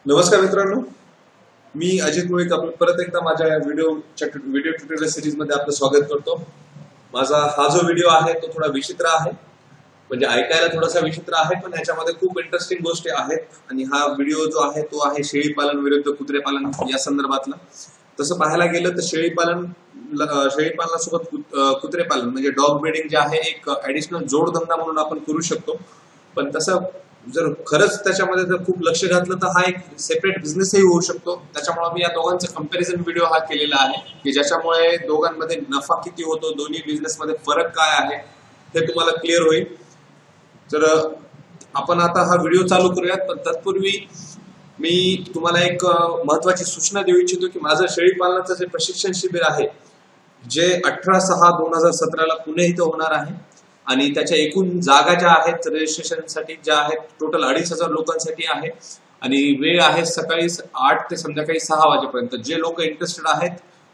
नमस्कार मित्रांनो, मी अजित मुळीक आपलं परत एकदा माझ्या व्हिडिओ ट्युटोरियल सिरीज मध्ये आपलं स्वागत करतो। माझा हा जो व्हिडिओ आहे तो थोडा विचित्र आहे, म्हणजे ऐकायला थोडासा विचित्र आहे, पण याच्यामध्ये खूप इंटरेस्टिंग गोष्टी आहेत। आणि हा व्हिडिओ जो आहे तो आहे शेळी पालन विरुद्ध कुत्रे पालन या संदर्भातला। तसं पाहायला गेलं तर शेळी पालनासोबत कुत्रे पालन म्हणजे डॉग ब्रीडिंग जे आहे एक ऍडिशनल जोडधंदा म्हणून आपण करू शकतो। पण तसं जर खरंच त्याच्यामध्ये जर खूप लक्ष घातलं तर हा एक सेपरेट बिझनेसही होऊ शकतो। त्याच्यामुळे मी या दोघांचं कंपॅरिझन व्हिडिओ हा केलेला आहे की ज्याच्यामुळे दोघांमध्ये नफा किती होतो, दोन्ही बिझनेसमध्ये फरक काय आहे हे तुम्हाला क्लिअर होईल। तर आपण आता हा व्हिडिओ चालू करूयात, पण तत्पूर्वी मी तुम्हाला एक महत्वाची सूचना देऊ इच्छितो की माझं शेळी पालनाचं जे प्रशिक्षण शिबिर आहे जे 18/6/2017 ला पुणे इथं होणार आहे आणि त्याच्या एकूण जागा ज्या आहेत रजिस्ट्रेशनसाठी ज्या आहेत टोटल 2,500 लोकांसाठी आहे आणि वेळ आहे सकाळी 8 ते संध्याकाळी 6 वाजेपर्यंत। जे लोक इंटरेस्टेड आहेत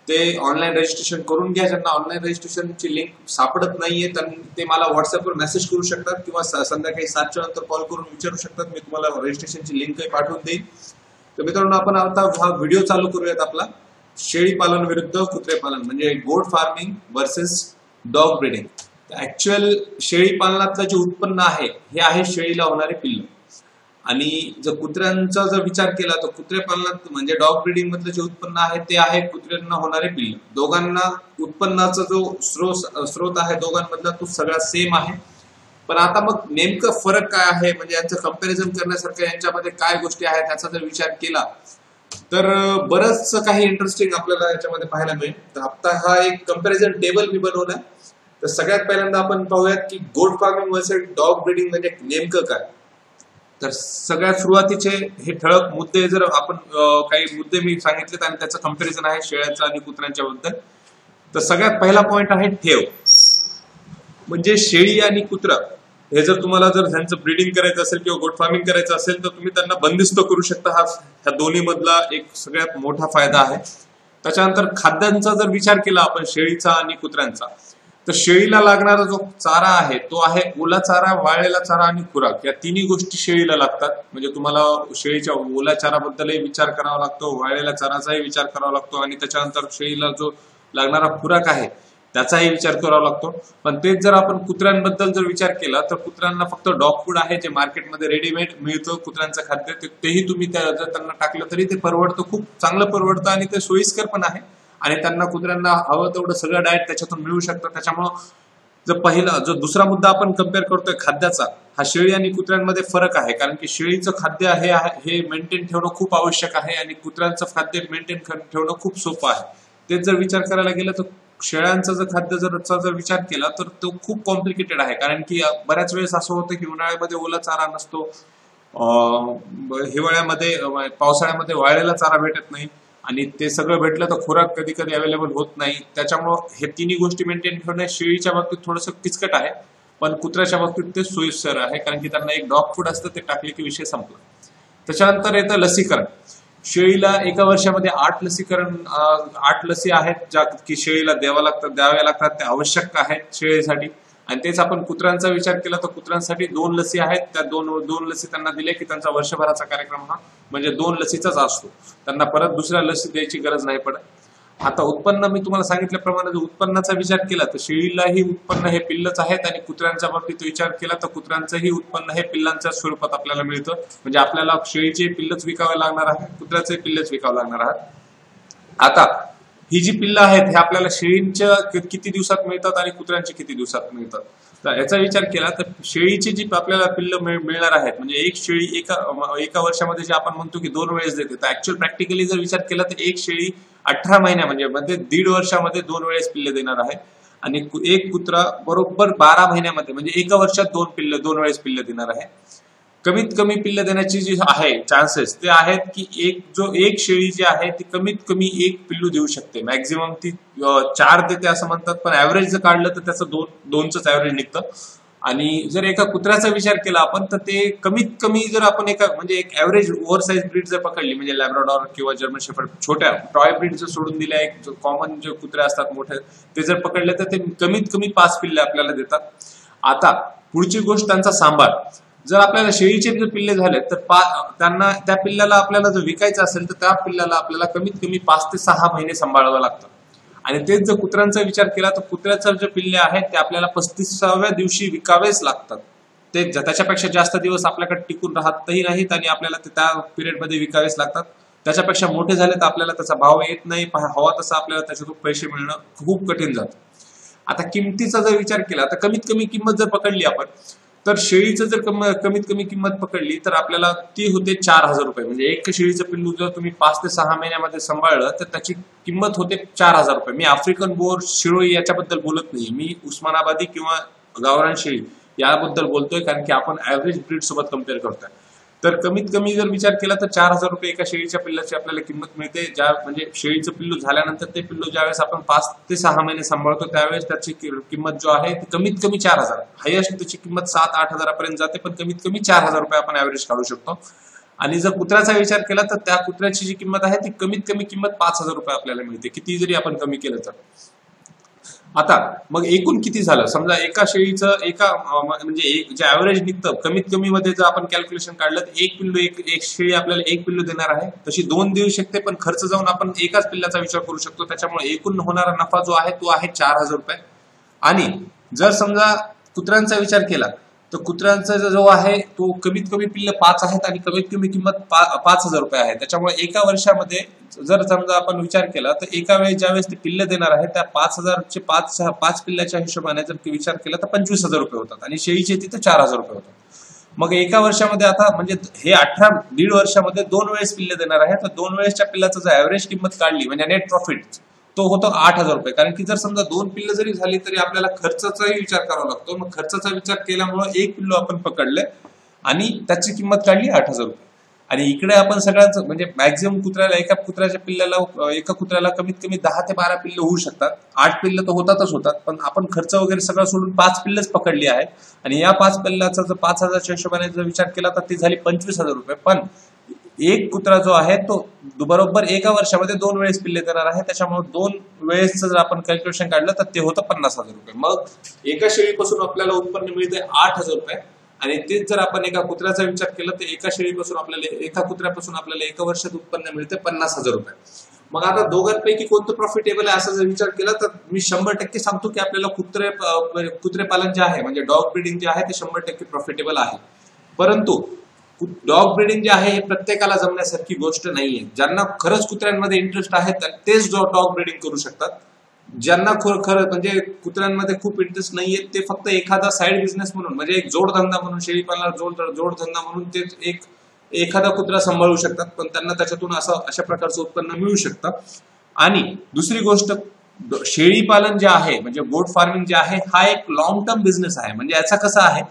ते ऑनलाईन रजिस्ट्रेशन करून घ्या। ज्यांना ऑनलाईन रजिस्ट्रेशनची लिंक सापडत नाहीये ते मला व्हॉट्सअपवर मेसेज करू शकतात किंवा संध्याकाळी 7च्या नंतर कॉल करून विचारू शकतात, मी तुम्हाला रजिस्ट्रेशनची लिंकही पाठवून देईन। तर मित्रांनो, आपण आता हा व्हिडिओ चालू करूयात आपला शेळी पालन विरुद्ध कुत्रे पालन म्हणजे गोट farming versus dog breeding. Actual शेळी पालनातलं जे उत्पन्न आहे हे आहे शेळीला होणारे पिल्ल, आणि जर कुत्र्यांचा जर विचार केला तर कुत्रे पालनात म्हणजे डॉग ब्रीडिंग मधलं जे उत्पन्न आहे ते आहे कुत्र्यांना होणारे पिल्ल। दोघांना उत्पन्नाचा जो स्रोत आहे दोघांमधला तो सगळा सेम आहे। पण आता मग नेमकं फरक काय आहे, म्हणजे यांचं कंपॅरिझन करण्यासारखं यांच्यामध्ये काय गोष्टी आहेत याचा जर विचार केला तर बरंच काही इंटरेस्टिंग आपल्याला याच्यामध्ये पाहायला मिळेल। तर आता हा एक कंपॅरिझन टेबल मी बनवलाय। तर सगळ्यात पहिल्यांदा आपण पाहूयात की गोट फार्मिंग वर्सेस डॉग ब्रीडिंग म्हणजे नेमकं काय। तर सगळ्यात सुरुवातीचे हे ठळक मुद्दे जर आपण काही मुद्दे मी सांगितलेत आणि त्याचं कंपॅरिझन आहे शेळ्यांचं आणि कुत्र्यांच्या बद्दल। तर सगळ्यात पहिला पॉइंट आहे ठेव, म्हणजे शेळी आणि कुत्रा हे जर तुम्हाला जर त्यांचं ब्रीडिंग करायचं असेल किंवा गोट फार्मिंग करायचं असेल तर तुम्ही त्यांना बंदिस्त करू शकता। ह्या दोन्ही मधला एक सगळ्यात मोठा फायदा आहे। त्याच्यानंतर खाद्यांचा जर विचार केला आपण शेळीचा आणि कुत्र्यांचा, तर शेळीला लागणारा जो चारा आहे तो आहे ओला चारा, वाळलेला चारा आणि खुराक। या तिन्ही गोष्टी शेळीला लागतात। म्हणजे तुम्हाला शेळीच्या ओला चाराबद्दलही विचार करावा लागतो, वाळलेल्या चाराचाही विचार करावा लागतो आणि त्याच्यानंतर शेळीला जो लागणारा खुराक आहे त्याचाही विचार करावा लागतो। पण तेच जर आपण कुत्र्यांबद्दल जर विचार केला तर कुत्र्यांना फक्त डॉग फूड आहे जे मार्केटमध्ये रेडीमेड मिळतं कुत्र्यांचं खाद्य, तेही तुम्ही जर त्यांना टाकलं तरी ते परवडतं, खूप चांगलं परवडतं आणि ते सोयीस्कर पण आहे आणि त्यांना कुत्र्यांना हवं तेवढं सगळं डाएट त्याच्यातून मिळू शकतं। त्याच्यामुळं जो दुसरा मुद्दा आपण कम्पेअर करतोय खाद्याचा, हा शेळी आणि कुत्र्यांमध्ये फरक आहे। कारण की शेळीचं खाद्य हे मेंटेन ठेवणं खूप आवश्यक आहे आणि कुत्र्यांचं खाद्य मेंटेन ठेवणं खूप सोपं आहे। तेच जर विचार करायला गेलं तर शेळ्यांचा जर खाद्य जर विचार केला तर तो खूप कॉम्प्लिकेटेड आहे। कारण की बऱ्याच वेळेस असं होतं की उन्हाळ्यामध्ये ओला चारा नसतो, हिवाळ्यामध्ये पावसाळ्यामध्ये वाळलेला चारा भेटत नाही आणि ते सगळं भेटलं तर खुराक कधी कधी अवेलेबल होत नाही। त्याच्यामुळं हे तिन्ही गोष्टी मेंटेन ठेवणं शेळीच्या बाबतीत थोडंसं किचकट आहे, पण कुत्र्याच्या बाबतीत ते सोयीस्कर आहे कारण की त्यांना एक डॉग फूड असतं, ते टाकले की विषय संपला। त्याच्यानंतर येतं लसीकरण। शेळीला एका वर्षामध्ये 8 लसी आहेत ज्या की शेळीला द्याव्या लागतात, त्या आवश्यक आहेत शेळीसाठी। आणि तेच आपण कुत्र्यांचा विचार केला तर कुत्र्यांसाठी 2 लसी आहेत, त्या दोन लसी त्यांना दिल्या की त्यांचा वर्षभराचा कार्यक्रम हा म्हणजे 2 लसीचाच असतो, त्यांना परत दुसऱ्या लसी द्यायची गरज नाही पडत। आता उत्पन्न मी तुम्हाला सांगितल्याप्रमाणे जर उत्पन्नाचा विचार केला तर शेळीलाही उत्पन्न हे पिल्लच आहेत आणि कुत्र्यांच्या बाबतीत विचार केला तर कुत्र्यांचंही उत्पन्न हे पिल्लांच्या स्वरूपात आपल्याला मिळतं। म्हणजे आपल्याला शेळीचे पिल्लच विकावे लागणार आहे, कुत्र्याचे पिल्लच विकावे लागणार आहेत। आता ही जी पिल्लं आहेत हे आपल्याला शेळींच्या किती दिवसात मिळतात आणि कुत्र्यांची किती दिवसात मिळतात, तर याचा विचार केला तर शेळीची जी आपल्याला पिल्लं मिळणार आहेत म्हणजे एक शेळी एका वर्षामध्ये जे आपण म्हणतो की 2 वेळेस देते, तर ऍक्च्युअल प्रॅक्टिकली जर विचार केला तर एक शेळी 18 महिन्या म्हणजे 1.5 वर्षामध्ये 2 वेळेस पिल्ले देणार आहे आणि एक कुत्रा बरोबर 12 महिन्यामध्ये म्हणजे एका वर्षात 2 वेळेस पिल्ले देणार आहे। कमीत कमी पिल्ल देण्याची जी आहे चान्सेस ते आहेत की एक शेळी जी आहे ती कमीत कमी 1 पिल्लू देऊ शकते, मॅक्झिमम ती 4 देते असं म्हणतात, पण ऍव्हरेज जर काढलं तर त्याचं 2च ऍव्हरेज निघतं। आणि जर एका कुत्र्याचा विचार केला आपण तर ते कमीत कमी जर आपण म्हणजे एक ऍव्हरेज ओव्हर साईज ब्रीड जर पकडली म्हणजे लॅब्राडॉर किंवा जर्मन शेफर्ड छोट्या टॉय ब्रीड जर सोडून दिल्या, एक कॉमन जे कुत्रे असतात मोठे ते जर पकडले तर ते कमीत कमी 5 पिल्ले आपल्याला देतात। आता पुढची गोष्ट त्यांचा सांभाळ। जर आपल्याला शेळीचे जर पिल्ले झाले तर त्यांना त्या पिल्लाला आपल्याला जर विकायचं असेल तर त्या पिल्लाला आपल्याला कमीत कमी 5 ते 6 महिने सांभाळावं लागतं. आणि तेच जर कुत्र्यांचा विचार केला तर कुत्र्याचे जे पिल्ले आहेत ते आपल्याला 35व्या दिवशी विकावेच लागतात. ते त्याच्यापेक्षा जास्त दिवस आपल्याकडे टिकून राहतही नाहीत आणि आपल्याला ते त्या पिरियडमध्ये विकावेच लागतात. त्याच्यापेक्षा मोठे झाले तर आपल्याला त्याचा भाव येत नाही, हवा तसा आपल्याला त्याच्यातून पैसे मिळणं खूप कठीण जातं. आता किमतीचा जर विचार केला तर कमीत कमी किंमत जर पकडली आपण तर शेळीचं जर कमीत कमी किंमत पकडली तर आपल्याला ती होते 4,000 रुपये. म्हणजे एक शेळीचं पिल्लू जर तुम्ही 5 ते 6 महिन्यामध्ये सांभाळलं तर त्याची किंमत होते 4,000 रुपये. मी आफ्रिकन बोर, शिरोळी याच्याबद्दल बोलत नाही, मी उस्मानाबादी किंवा गावरान शेळी याबद्दल बोलतोय, कारण की आपण ऍव्हरेज ब्रीड सोबत कम्पेअर करतोय. तर कमीत कमी जर विचार केला तर 4,000 रुपये एका शेळीच्या पिल्लाची आपल्याला किंमत मिळते. म्हणजे शेळीचं पिल्लू झाल्यानंतर ते पिल्लू ज्यावेळेस आपण 5 ते 6 महिने सांभाळतो त्यावेळेस त्याची किंमत जो आहे ती कमीत कमी 4,000, हायेस्ट त्याची किंमत 7-8 हजारापर्यंत जाते, पण कमीत कमी 4,000 रुपये आपण ऍव्हरेज काढू शकतो. आणि जर कुत्र्याचा विचार केला तर त्या कुत्र्याची जी किंमत आहे ती कमीत कमी किंमत 5,000 रुपये आपल्याला मिळते, किती जरी आपण कमी केलं तर. आता मग एकूण किती झालं, समजा एका शेळीचं म्हणजे जे ऍव्हरेज निघतं कमीत कमी मध्ये जर आपण कॅल्क्युलेशन काढलं तर एक शेळी आपल्याला एक पिल्लू देणार आहे, तशी 2 देऊ शकते, पण खर्च जाऊन आपण एकाच पिल्लाचा विचार करू शकतो. त्याच्यामुळे एकूण होणारा नफा जो आहे तो आहे 4,000 रुपये. आणि जर समजा कुत्र्यांचा विचार केला तर कुत्र्यांचा जो आहे तो कमीत कमी पिल्ल 5 आहेत आणि कमीत कमी किंमत 5,000 रुपये आहे. त्याच्यामुळे एका वर्षामध्ये जर समजा आपण विचार केला तर एका वेळी ज्यावेळेस ते पिल्ल देणार आहे त्या 5,000चे 5 पिल्लाच्या हिशोबाने जर विचार केला तर 25,000 रुपये होतात आणि शेळीचे तिथे 4,000 रुपये होतात. मग एका वर्षामध्ये आता म्हणजे हे 18.5 वर्षामध्ये 2 वेळेस पिल्ल देणार आहे, तर 2 वेळेसच्या पिल्लाचं जर ऍव्हरेज किंमत काढली म्हणजे नेट प्रॉफिट तो होतो 8,000 रुपये. कारण की जर समजा 2 पिल्ल जरी झाली तरी आपल्याला खर्चाचाही विचार करावा लागतो. मग खर्चाचा विचार केल्यामुळे एक पिल्लू आपण पकडले आणि त्याची किंमत काढली 8,000 रुपये. आणि इकडे आपण सगळ्यांचं म्हणजे मॅक्झिमम कुत्र्याला एका कुत्र्याला कमीत कमी 10 ते 12 पिल्ल होऊ शकतात. 8 पिल्ल तर होतात, पण आपण खर्च वगैरे सगळं सोडून 5 पिल्लच पकडली आहेत. आणि या 5 पिल्लाचा जर 5,000च्या हिशोबाने जर विचार केला तर ती झाली 25,000 रुपये. पण एक कुत्रा जो आहे तो बरोबर एका वर्षामध्ये 2 वेळेस पिल्ले देणार आहे, त्याच्यामुळे 2 वेळेस जर आपण कॅल्क्युलेशन काढलं तर ते होतं 50,000 रुपये. मग एका शेळीपासून आपल्याला उत्पन्न मिळते 8,000 रुपये. आणि तेच जर आपण एका कुत्र्याचा विचार केला तर एका कुत्र्यापासून आपल्याला एका वर्षात उत्पन्न मिळते 50,000 रुपये. मग आता दोघांपैकी कोणतं प्रॉफिटेबल आहे असा जर विचार केला तर मी 100% सांगतो की आपल्याला कुत्रे पालन जे आहे म्हणजे डॉग ब्रीडिंग जे आहे ते 100% प्रॉफिटेबल आहे. परंतु डॉग ब्रीडिंग जे आहे हे प्रत्येकाला जमण्यासारखी गोष्ट नाहीये. ज्यांना खरंच कुत्र्यांमध्ये इंटरेस्ट आहे तेच डॉग ब्रीडिंग करू शकतात. ज्यांना खरं म्हणजे कुत्र्यांमध्ये खूप इंटरेस्ट नाहीये ते फक्त एखादा साइड बिझनेस म्हणून म्हणजे एक जोडधंदा म्हणून शेळीपालनाला जोडधंदा म्हणून ते एखादा कुत्रा सांभाळू शकतात, पण त्यांना त्याच्यातून अशा प्रकारचं उत्पन्न मिळू शकतं. आणि दुसरी गोष्ट शेळी पालन जे आहे म्हणजे गोट फार्मिंग जे आहे हा एक लॉंग टर्म बिझनेस आहे. म्हणजे याचा कसा आहे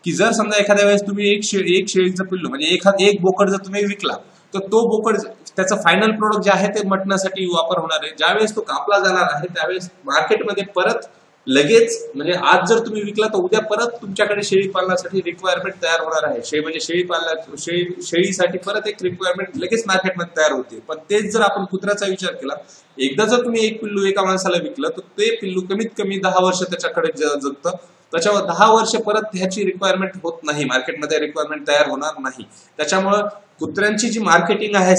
की जर समजा एखाद्या वेळेस तुम्ही एक शेळीचं पिल्लू म्हणजे एक बोकड जर तुम्ही विकला तर तो बोकड त्याचं फायनल प्रोडक्ट जे आहे ते मटणासाठी वापर होणार आहे. ज्यावेळेस तो कापला जाणार आहे त्यावेळेस मार्केटमध्ये परत लगेच म्हणजे आज जर तुम्ही विकला तर उद्या परत तुमच्याकडे शेळी पालनासाठी रिक्वायरमेंट तयार होणार आहे. म्हणजे शेळीसाठी परत एक रिक्वायरमेंट लगेच मार्केटमध्ये तयार होते. पण तेच जर आपण कुत्र्याचा विचार केला, एकदा जर तुम्ही एक पिल्लू एका माणसाला विकलं तर ते पिल्लू कमीत कमी 10 वर्ष त्याच्याकडे जगतं. त्याच्यावर 10 वर्ष परत ह्याची रिक्वायरमेंट होत नाही, मार्केटमध्ये रिक्वायरमेंट तयार होणार नाही. त्याच्यामुळं कुत्र्यांची जी मार्केटिंग आहे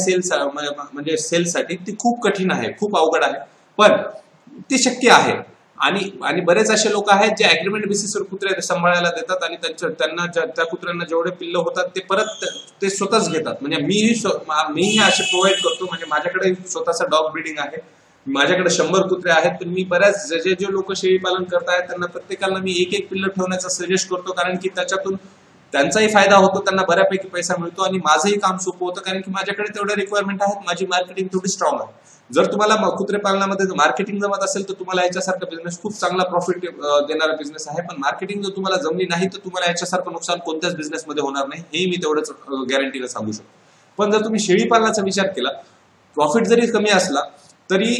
सेल्ससाठी ती खूप कठीण आहे, खूप अवघड आहे, पण ते शक्य आहे. आणि बरेच असे लोक आहेत जे अग्रीमेंट बेसिसवर कुत्रे सांभाळायला देतात आणि त्यांना त्या कुत्र्यांना जेवढे पिल्ल होतात ते परत ते स्वतःच घेतात. म्हणजे मीही असे प्रोव्हाइड करतो. म्हणजे माझ्याकडे स्वतःचा डॉग ब्रीडिंग आहे, माझ्याकडे 100 कुत्रे आहेत. पण मी बऱ्याच जे लोक शेळी पालन करतायत त्यांना प्रत्येकाला मी एक पिल्ल ठेवण्याचा सजेस्ट करतो, कारण की त्याच्यातून त्यांचाही फायदा होतो, त्यांना बऱ्यापैकी पैसा मिळतो आणि माझंही काम सोपं होतं, कारण की माझ्याकडे तेवढ्या रिक्वायरमेंट आहेत, माझी मार्केटिंग तेवढी स्ट्रॉंग आहे. जर तुम्हाला कुत्रे पालनामध्ये मार्केटिंग जमत असेल तर तुम्हाला याच्यासारखा बिझनेस खूप चांगला प्रॉफिट देणारा बिझनेस आहे. पण मार्केटिंग जर तुम्हाला जमली नाही तर तुम्हाला याच्यासारखं नुकसान कोणत्याच बिझनेसमध्ये होणार नाही, हे मी तेवढंच गॅरंटीला सांगू शकतो. पण जर तुम्ही शेळी पालनाचा विचार केला, प्रॉफिट जरी कमी असला तरी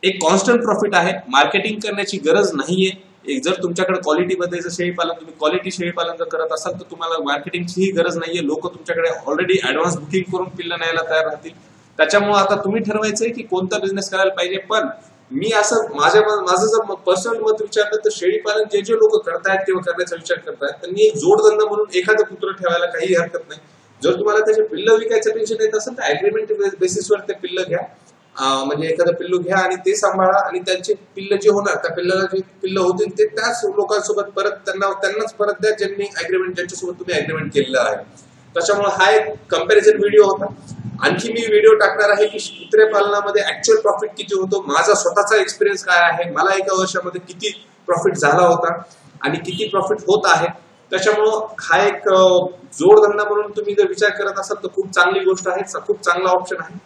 एक कॉन्स्टंट प्रॉफिट आहे, मार्केटिंग करण्याची गरज नाहीये. जर तुमच्याकडे क्वालिटीमध्ये जर तुम्ही क्वालिटी शेळीपालन जर करत असाल तर तुम्हाला मार्केटिंगचीही गरज नाहीये. लोक तुमच्याकडे ऑलरेडी ऍडव्हान्स बुकिंग करून पिल्लं न्यायला तयार राहतील. त्याच्यामुळे आता तुम्ही ठरवायचंय की कोणता बिझनेस करायला पाहिजे. पण मी असं माझं जर पर्सनल मत विचारलं तर शेळी पालन जे लोक करतायत किंवा करण्याचा विचार करतायत त्यांनी एक जोडधंदा म्हणून एखादं कुत्र ठेवायला काही हरकत नाही. जर तुम्हाला त्याचे पिल्लं विकायचं टेन्शन येत असेल तर अग्रीमेंट बेसिसवर ते पिल्लं घ्या, म्हणजे एखादं पिल्लू घ्या आणि ते सांभाळा आणि त्यांचे पिल्लं जे होणार त्या पिल्लाला जे पिल्लं होतील ते त्याच लोकांसोबत परत त्यांनाच परत द्या ज्यांच्यासोबत तुम्ही अग्रीमेंट केलेलं आहे. त्याच्यामुळे हा एक कंपॅरिझन व्हिडिओ होता. आणखी मी व्हिडिओ टाकणार आहे की कुत्रे पालनामध्ये ऍक्च्युअल प्रॉफिट किती होतो, माझा स्वतःचा एक्सपिरियन्स काय आहे, मला एका वर्षामध्ये किती प्रॉफिट झाला होता आणि किती प्रॉफिट होत आहे. त्याच्यामुळं हा एक जोडधंदा म्हणून तुम्ही जर विचार करत असाल तर खूप चांगली गोष्ट आहे, खूप चांगला ऑप्शन आहे.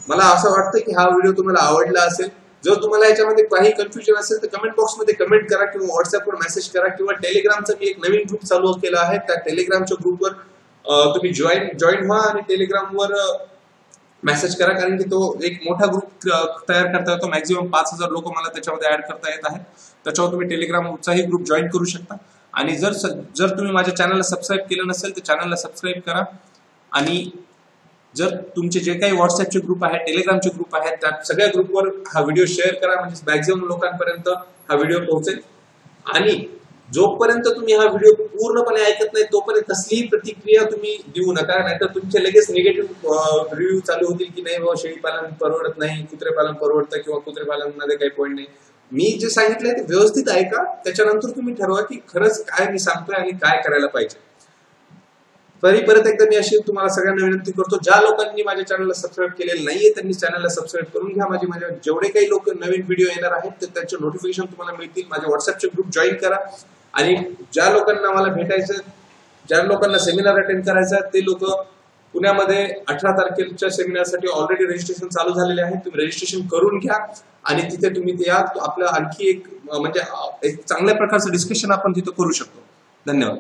मला असं वाटतं की हा व्हिडिओ तुम्हाला आवडला असेल. जर तुम्हाला याच्यामध्ये काही कन्फ्युजन असेल तर कमेंट बॉक्समध्ये कमेंट करा किंवा व्हॉट्सअपवर मेसेज करा किंवा टेलिग्रामचा मी एक नवीन ग्रुप चालू केला आहे. त्या टेलिग्रामच्या ग्रुपवर तुम्ही जॉईन व्हा आणि टेलिग्रामवर मेसेज करा, कारण की तो एक मोठा ग्रुप तयार करता येतो. मॅक्झिमम 5000 लोक मला त्याच्यामध्ये ऍड करता येत आहेत. त्याच्यावर तुम्ही टेलिग्रामचाही ग्रुप जॉईन करू शकता. आणि जर तुम्ही माझ्या चॅनलला सबस्क्राईब केलं नसेल तर चॅनलला सबस्क्राईब करा. आणि जर तुमचे जे काही व्हॉट्सअपचे ग्रुप आहेत, टेलिग्रामचे ग्रुप आहेत, त्या सगळ्या ग्रुपवर हा व्हिडिओ शेअर करा, म्हणजे मॅक्झिमम लोकांपर्यंत हा व्हिडिओ पोहोचेल. आणि जोपर्यंत तुम्ही हा व्हिडिओ पूर्णपणे ऐकत नाही तोपर्यंत कसलीही प्रतिक्रिया तुम्ही देऊ नका, नाहीतर तुमचे लगेच निगेटिव्ह रिव्ह्यू चालू होतील की नाही बाबा शेळी पालन परवडत नाही, कुत्रे पालन परवडतं किंवा कुत्रे पालनामध्ये काही पॉईंट नाही. मी जे सांगितलंय ते व्यवस्थित ऐका, त्याच्यानंतर तुम्ही ठरवा की खरंच काय मी सांगतोय आणि काय करायला पाहिजे. तरी परत एकदा मी अशी तुम्हाला सगळ्यांना विनंती करतो, ज्या लोकांनी माझ्या चॅनलला सबस्क्राईब केलेलं नाहीये त्यांनी चॅनलला सबस्क्राईब करून घ्या. माझ्या जेवढे काही लोक नवीन व्हिडिओ येणार आहेत त्याचे नोटिफिकेशन तुम्हाला मिळतील. माझ्या व्हॉट्सअपचे ग्रुप जॉईन करा. आणि ज्या लोकांना मला भेटायचं, ज्या लोकांना सेमिनार अटेंड करायचा ते लोक पुण्यामध्ये 18 तारखेच्या सेमिनारसाठी ऑलरेडी रजिस्ट्रेशन चालू झालेले आहे. तुम्ही रजिस्ट्रेशन करून घ्या आणि तिथे तुम्ही या. आपलं आणखी एक म्हणजे एक चांगल्या प्रकारचं डिस्कशन आपण तिथे करू शकतो. धन्यवाद.